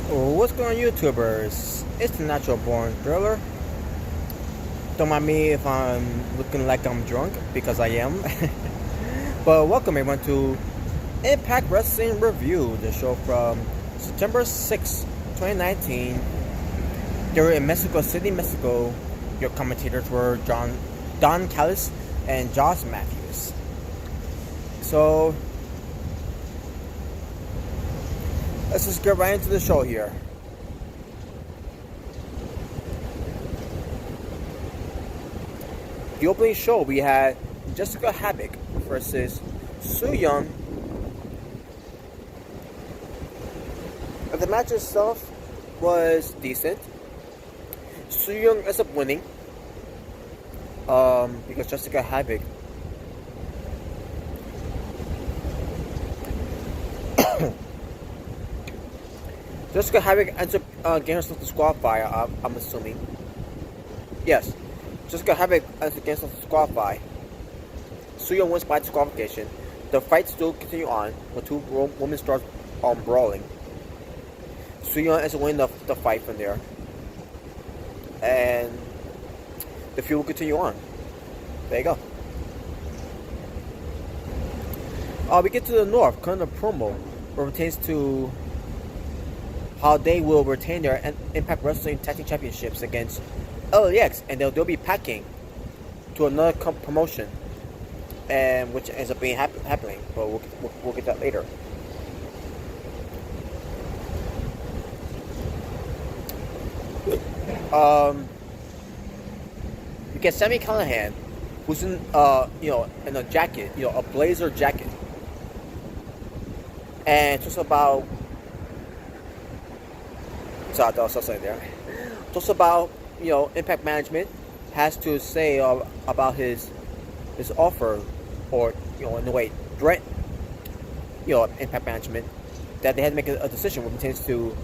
What's going on, YouTubers? It's the Natural Born Thriller. Don't mind me if I'm looking like I'm drunk, because I am. But welcome everyone to Impact Wrestling Review, the show from September 6, 2019. They were in Mexico City, Mexico. Your commentators were Don Callis and Josh Matthews. So let's just get right into the show here. The opening show, we had Jessica Havoc versus Su Yung. The match itself was decent. Su Yung ends up winning because Jessica Havoc ends up getting herself disqualified, I'm assuming. Yes. Jessica Havoc ends up getting herself disqualified. Su Yung wins by disqualification. The fight still continue on when two women start brawling. Su Yung ends up winning the fight from there. And the feud will continue on. There you go. We get to the North, kind of promo, where it pertains to how they will retain their Impact Wrestling Tag Team Championships against LAX, and they'll be packing to another promotion, and which ends up being happening. But we'll get that later. We get Sami Callihan, who's in in a jacket, a blazer jacket, and just about. Sorry, I was saying there. Just about Impact Management has to say about his offer, or in a way threat, Impact Management, that they had to make a decision when it pertains to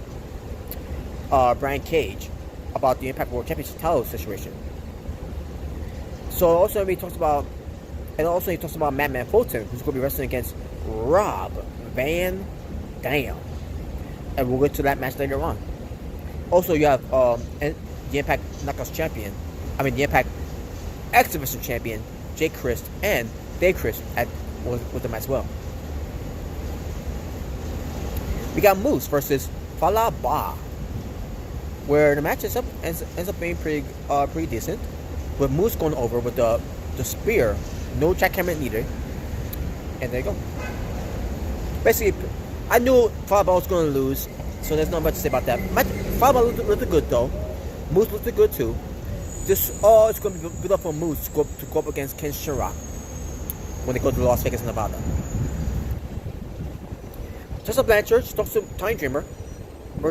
Brian Cage about the Impact World Championship title situation. So also he talks about Madman Fulton, who's going to be wrestling against Rob Van Dam, and we'll get to that match later on. Also, you have the Impact Knockouts champion, the Impact X Division champion, Jake Crist and Dave Crist with them as well. We got Moose versus Falaba, where the match ends up being pretty decent, with Moose going over with the spear, no jackhammer needed, and there you go. Basically, I knew Falaba was going to lose, so there's not much to say about that. Falaba looked good though. Moose looked good too. It's going to be built up for Moose to go up against Ken Shamrock when they go to Las Vegas, Nevada. Tessa Blanchard, she talks to Tommy Dreamer.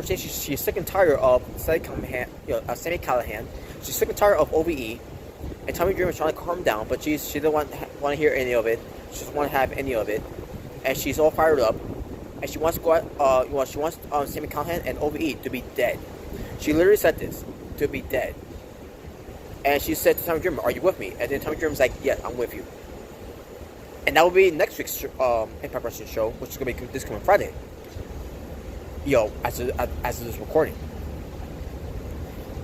She's sick and tired of Sami Callihan. She's sick and tired of OVE, and Tommy Dreamer is trying to calm him down, but she doesn't want to hear any of it. She doesn't want to have any of it, and she's all fired up. And she wants to go out, she wants Sami Callihan and OVE to be dead. She literally said this, to be dead. And she said to Tommy Dreamer, "Are you with me?" And then Tommy Dreamer's like, "Yeah, I'm with you." And that will be next week's Impact Wrestling show, which is going to be this coming Friday. As of this recording.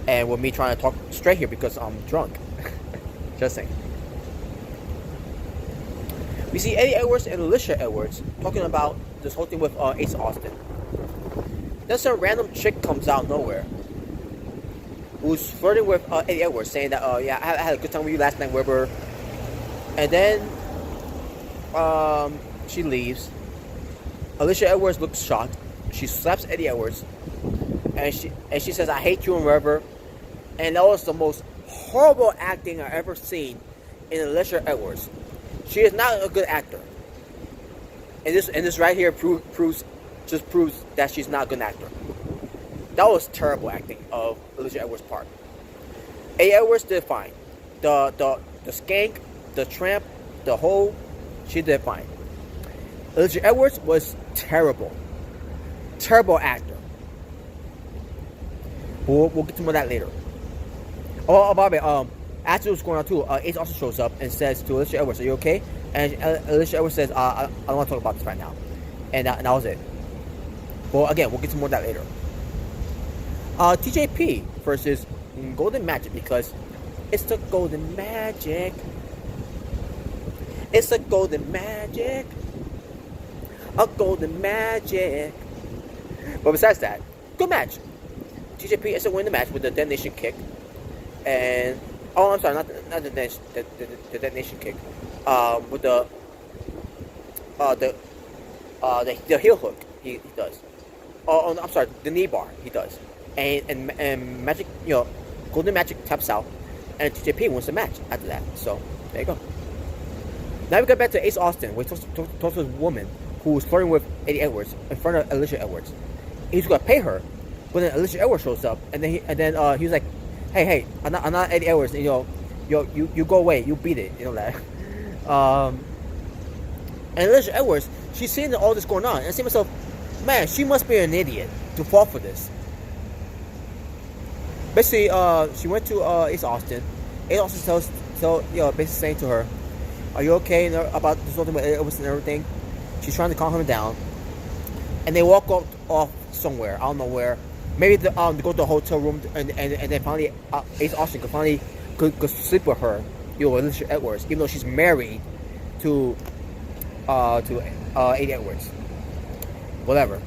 And with me trying to talk straight here because I'm drunk. Just saying. We see Eddie Edwards and Alicia Edwards talking about this whole thing with Ace Austin. Then some random chick comes out of nowhere who's flirting with Eddie Edwards, saying that, yeah, I had a good time with you last night, Weber. And then she leaves. Alicia Edwards looks shocked. She slaps Eddie Edwards, and she says, "I hate you," and wherever. And that was the most horrible acting I've ever seen in Alicia Edwards. She is not a good actor, and this right here proves that she's not a good actor. That was terrible acting of Alicia Edwards' part. Eddie Edwards did fine. The skank, the tramp, the hoe, she did fine. Alicia Edwards was terrible. Terrible actor. We'll get to more of that later. Oh, by the way, after what's going on too, Ace also shows up and says to Alicia Edwards, "Are you okay?" And Alicia Edwards says, I don't want to talk about this right now. And that was it. Well, again, we'll get to more of that later. TJP versus Golden Magic, because it's the Golden Magic. It's a Golden Magic. A Golden Magic. But besides that, good match. TJP is to win the match with the detonation kick. And oh, I'm sorry, not the detonation kick. With the heel hook he does. Oh, I'm sorry, the knee bar he does. And Magic, Golden Magic taps out, and TJP wins the match after that. So there you go. Now we go back to Ace Austin, where he talks to a woman who was flirting with Eddie Edwards in front of Alicia Edwards. He's gonna pay her, but then Alicia Edwards shows up, and then he was like, "Hey, I'm not Eddie Edwards. You go away. You beat it. That." And Alicia Edwards, she's seeing all this going on, and I see myself, man, she must be an idiot to fall for this. Basically, she went to Ace Austin. Ace Austin basically saying to her, "Are you okay about this whole thing with Edwards and everything?" She's trying to calm him down, and they walk off somewhere. I don't know where. Maybe they go to the hotel room, and then finally Ace Austin could sleep with her, Alicia Edwards, even though she's married to Eddie Edwards. Whatever.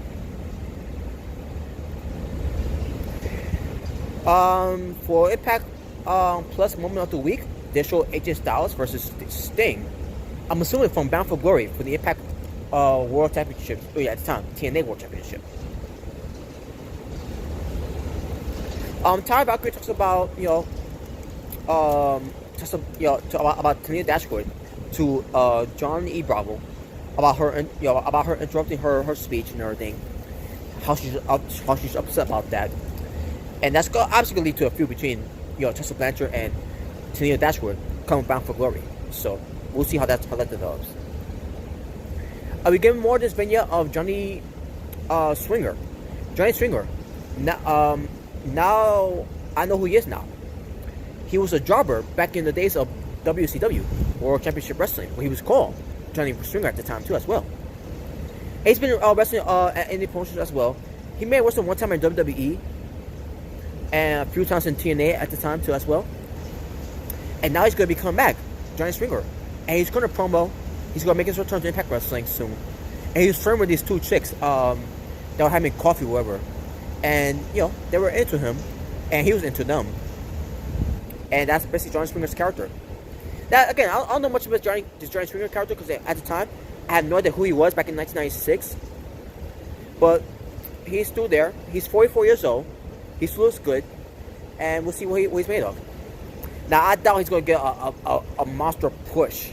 For Impact Plus Moment of the Week, they show AJ Styles versus Sting. I'm assuming from Bound for Glory for the Impact World Championship. Oh yeah, at the time, TNA World Championship. Ty Valkyrie talks about about Tanya Dashwood to John E. Bravo about her interrupting her speech and everything. How she's upset about that, and that's obviously gonna lead to a feud between Tessa Blanchard and Tanya Dashwood coming Bound for Glory. So we'll see how that develops. Are we getting more of this vignette of Johnny Swinger? Johnny Swinger. Now I know who he is now. He was a jobber back in the days of WCW, World Championship Wrestling, where he was called Johnny Swinger at the time too as well. He's been wrestling at indie promotions as well. He may have wrestled one time in WWE and a few times in TNA at the time too as well. And now he's going to be coming back, Johnny Swinger, and he's going to promo. He's going to make his return to Impact Wrestling soon. And he's friends with these two chicks that were having coffee or whatever. And, they were into him. And he was into them. And that's basically Johnny Swinger's character. That, again, I don't know much about this Johnny Swinger character, because at the time, I had no idea who he was back in 1996. But he's still there. He's 44 years old. He still looks good. And we'll see what he's made of. Now, I doubt he's going to get a monster push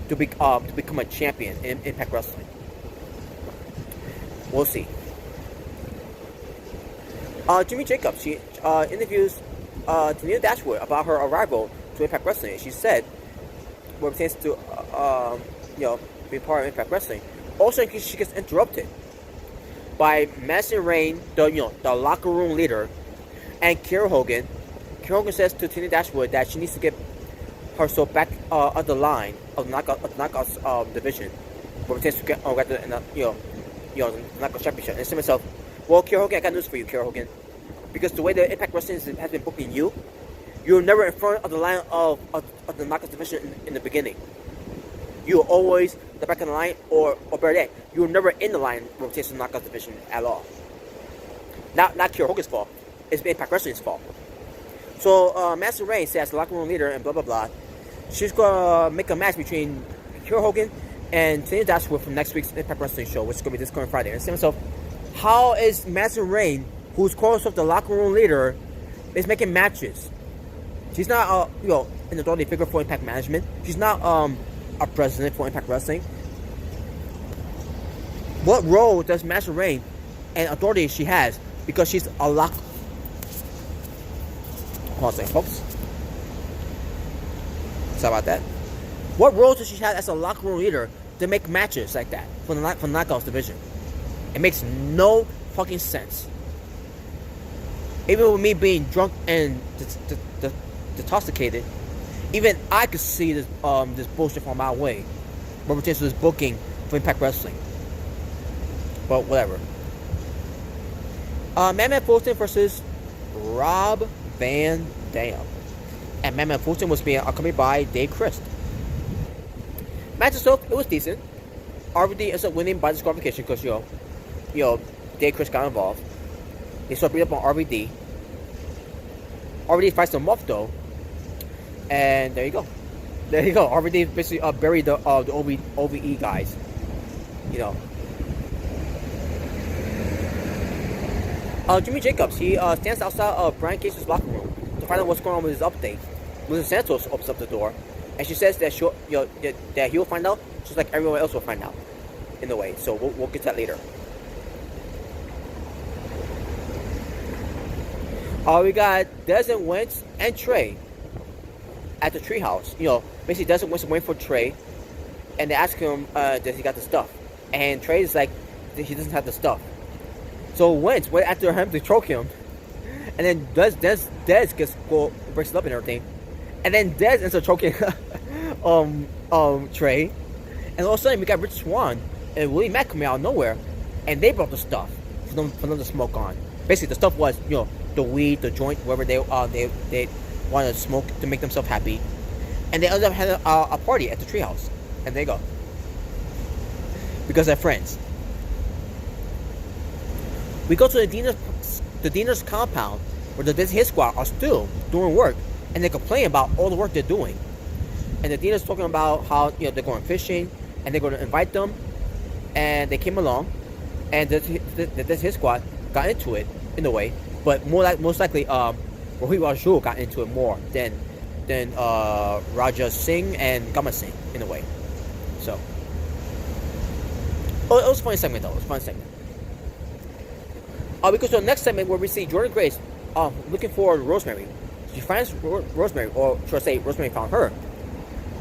to become a champion in Impact Wrestling. We'll see. Jimmy Jacobs, she interviews Tanya Dashwood about her arrival to Impact Wrestling. She said, what pertains to being part of Impact Wrestling, also she gets interrupted by Madison Rayne, the locker room leader, and Kiera Hogan. Kiera Hogan says to Tanya Dashwood that she needs to get herself back on the line of the Knockouts division, what pertains to get the Knockouts Championship. And I say to myself, well, Kiera Hogan, I got news for you, Kiera Hogan. Because the way the Impact Wrestling has been booking you, you're never in front of the line of the Knockouts division in the beginning. You're always the back of the line, or better yet, you're never in the line rotation Knockouts division at all. Not Kiera Hogan's fault. It's Impact Wrestling's fault. So Master Ray says, the locker room leader and blah blah blah, she's gonna make a match between Kiera Hogan and Tanya Dashwood from next week's Impact Wrestling show, which is gonna be this coming Friday. And I say to myself, how is Master Ray, who's called herself the locker room leader, is making matches? She's not an authority figure for Impact Management. She's not a president for Impact Wrestling. What role does Master Ray and authority she has? Because she's a lock. Hold on a second, folks. Sorry about that. What role does she have as a locker room leader to make matches like that for the Knockouts division? It makes no fucking sense. Even with me being drunk and intoxicated, even I could see this bullshit from my way. But pertains to this booking for Impact Wrestling. But whatever. Madman Fulton versus Rob Van Dam. And Madman Fulton was being accompanied by Dave Christ. Match itself, it was decent. RVD ends up winning by disqualification because, Dave Christ got involved. They start beat up on RVD. RVD fights them off though. And there you go. RVD basically buried the OVE guys. Jimmy Jacobs, he stands outside of Brian Cage's locker room to find out what's going on with his update. Lisa Santos opens up the door, and she says that that he'll find out just like everyone else will find out, in a way. So we'll get to that later. We got Dez and Wentz and Trey at the treehouse. Basically Dez and Wentz are waiting for Trey, and they ask him, does he got the stuff? And Trey is like, he doesn't have the stuff. So Wentz went after him to choke him, and then Dez breaks it up and everything, and then Dez ends up choking Trey, and all of a sudden we got Rich Swann and Willie Mack coming out of nowhere, and they brought the stuff for them to smoke on. Basically, the stuff was the weed, the joint, whatever they wanted to smoke to make themselves happy, and they ended up having a party at the treehouse, and there you go, because they're friends. We go to the Diener's compound where the his squad are still doing work, and they complain about all the work they're doing. And the Diener's talking about how they're going fishing, and they're going to invite them, and they came along, and the his squad got into it in a way, but most likely Rohit Raju got into it more than Raja Singh and Gama Singh in a way. So it was a funny segment though. It was a fun segment. We go to the next segment where we see Jordan Grace looking for Rosemary. She finds Rosemary, or should I say Rosemary found her.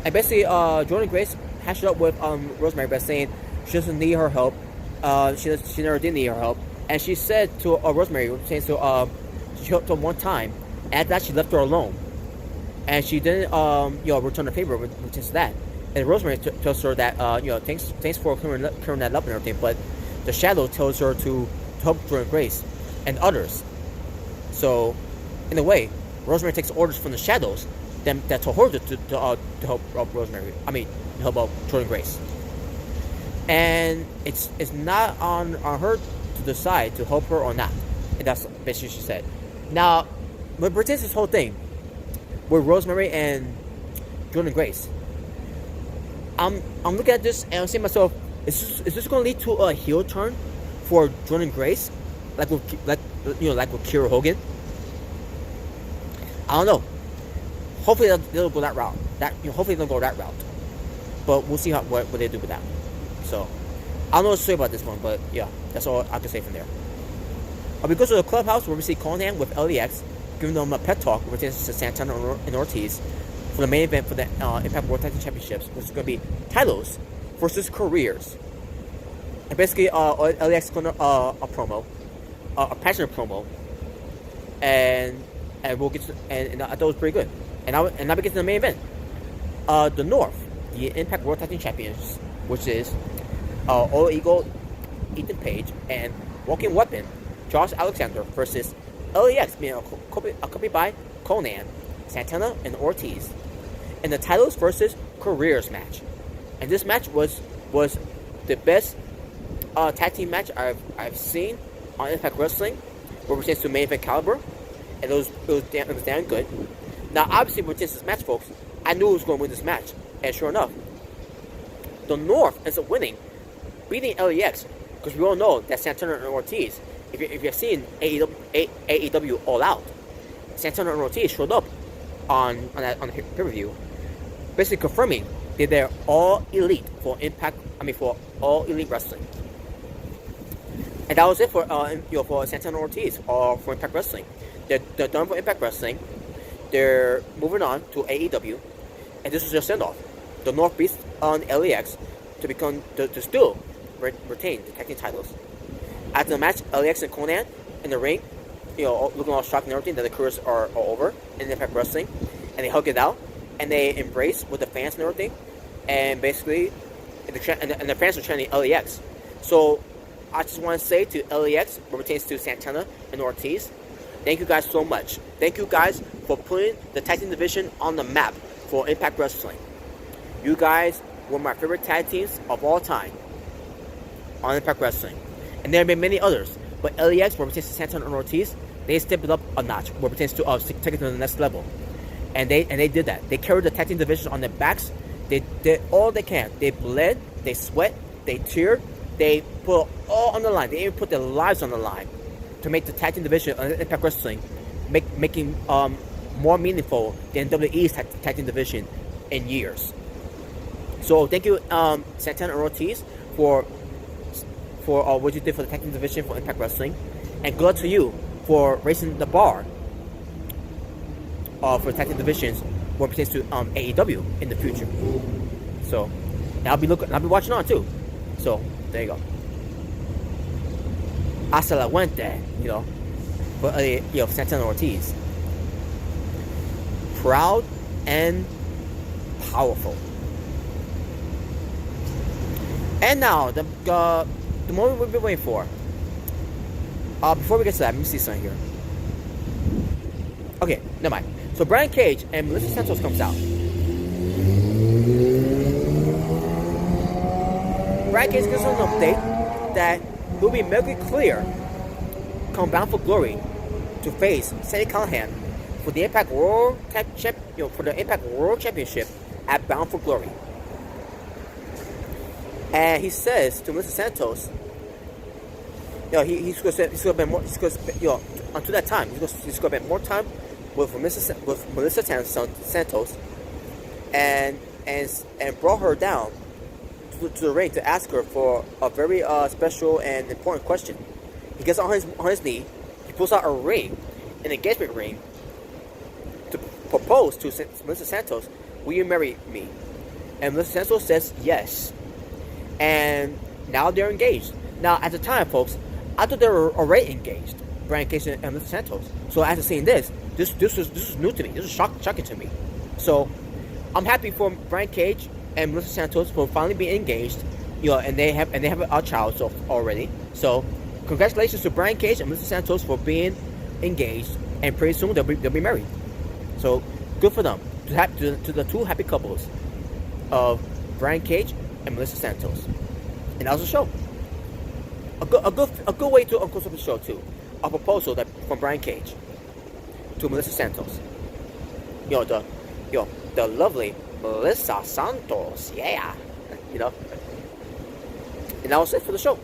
And basically Jordan Grace hashed it up with Rosemary by saying she doesn't need her help. She never did need her help. And she said to Rosemary, she helped her one time, and at that she left her alone. And she didn't return the favor with just that. And Rosemary tells her that thanks for clearing that up and everything, but the Shadow tells her to help Jordan Grace and others. So, in a way, Rosemary takes orders from the Shadows that told her to help Rosemary. To help out Jordan Grace. And it's not on her to decide to help her or not. And that's basically what she said. Now, when it pertains to this whole thing with Rosemary and Jordan Grace, I'm looking at this and I'm saying to myself, is this going to lead to a heel turn for Jordan Grace, like with Kiera Hogan? I don't know. Hopefully they'll go that route. Hopefully they'll go that route. But we'll see what they do with that. So I don't know what to say about this one, but yeah, that's all I can say from there. We go to the clubhouse where we see Conan with LAX giving them a pep talk with Santana and Ortiz for the main event for the Impact World Tag Team Championships, which is going to be titles versus careers. And basically, LAX is going to a promo, a passionate promo, and we'll get to, and I thought it was pretty good. And now we get to the main event. The North, the Impact World Tag Team Champions, which is All Eagle, Ethan Page, and Walking Weapon, Josh Alexander versus LAX, being accompanied by Conan, Santana, and Ortiz, in the titles versus careers match. And this match was the best tag team match I've seen on Impact Wrestling, where it pertains to main event caliber, and it was damn good. Now, obviously, with this match, folks, I knew who was going to win this match, and sure enough, the North ends up winning, beating LAX, because we all know that Santana and Ortiz, if you've seen AEW All Out, Santana and Ortiz showed up on the pay-per-view, basically confirming that they're all elite for for All Elite Wrestling. And that was it for Santana and Ortiz or for Impact Wrestling. They're done for Impact Wrestling. They're moving on to AEW, and this is their send-off. The North beats on LAX to still retain the tag team titles. After the match, LAX and Conan in the ring, looking all shocked and everything that the careers are over in Impact Wrestling, and they hug it out and they embrace with the fans and everything, and basically, and the fans are chanting LAX. So I just want to say to LAX, what pertains to Santana and Ortiz, Thank you guys so much. Thank you guys for putting the tag team division on the map for Impact Wrestling. You guys were my favorite tag teams of all time on Impact Wrestling. And there have been many others. But LAX, where it pertains to Santana and Ortiz, they stepped it up a notch, where it pertains to take it to the next level. And they did that. They carried the tag team division on their backs. They did all they can. They bled, they sweat, they teared, they put all on the line. They even put their lives on the line to make the tag team division on Impact Wrestling making more meaningful than WWE's tag team division in years. So thank you, Santana and Ortiz, for what you did for the tag team division for Impact Wrestling, and good luck to you for raising the bar for tag team divisions when it pertains to AEW in the future. So I'll be watching on too. So there you go. Hasta la vuelta, for Santana and Ortiz. Proud and powerful. And now the moment we've been waiting for. Before we get to that, let me see something here. Okay, never mind. So Brian Cage and Melissa Santos comes out. Brian Cage gives us an update that it will be medically clear come Bound for Glory to face Sami Callihan for the Impact World Championship at Bound for Glory. And he says to Melissa Santos, he's going to spend more. Until that time, he's going to spend more time with Melissa Santos, and brought her down to the ring to ask her for a very special and important question. He gets on his knee. He pulls out a ring, an engagement ring, to propose to Melissa Santos, "Will you marry me?" And Melissa Santos says yes. And now they're engaged. Now, at the time, folks, I thought they were already engaged, Brian Cage and Melissa Santos. So after seeing this was new to me. This was shocking to me. So I'm happy for Brian Cage and Melissa Santos for finally being engaged. And they have a child already. So congratulations to Brian Cage and Melissa Santos for being engaged, and pretty soon they'll be married. So good for them. To the two happy couples of Brian Cage and Melissa Santos. And that was the show. A good way to close up the show too. A proposal from Brian Cage to Melissa Santos. The lovely Melissa Santos. Yeah. And that was it for the show.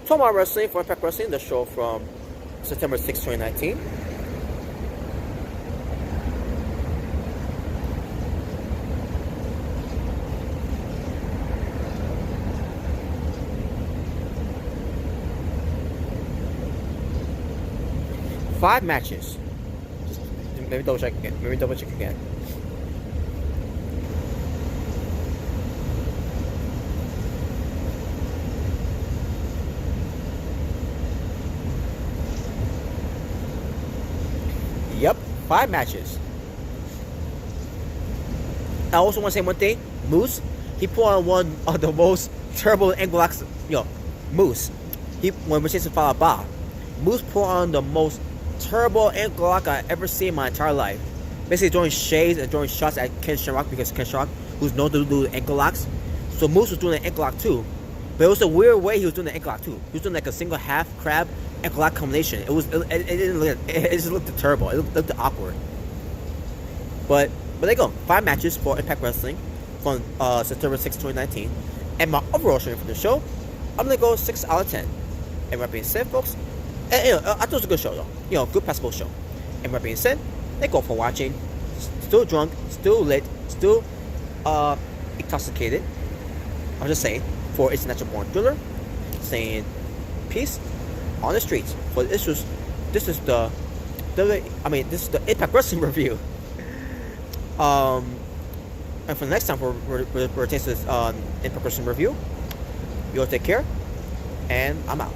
Talking about wrestling for Impact Wrestling, the show from September 6, 2019. Five matches. Just maybe double check again. Yep, 5 matches. I also want to say one thing. Moose, he put on one of the most terrible ankle locks. Moose. When we say to follow Ba, Moose put on the most terrible ankle lock I ever seen in my entire life. Basically throwing shades and throwing shots at Ken Shamrock, because Ken Shamrock, who's known to do ankle locks. So Moose was doing an ankle lock too. But it was a weird way he was doing the ankle lock too. He was doing like a single half crab ankle lock combination. It just looked terrible. It looked awkward. But there you go. 5 matches for Impact Wrestling from September 6, 2019. And my overall rating for the show, I'm gonna go 6 out of 10. And with that being said, folks, I thought it was a good show though. Good passable show. And with that being said, thank you all for watching. Still drunk, still lit, still intoxicated. I'll just say, for It's Natural Born Thriller, saying peace on the streets. For this is the Impact Wrestling review. And for the next time we're tasting this Impact Wrestling review, you all take care, and I'm out.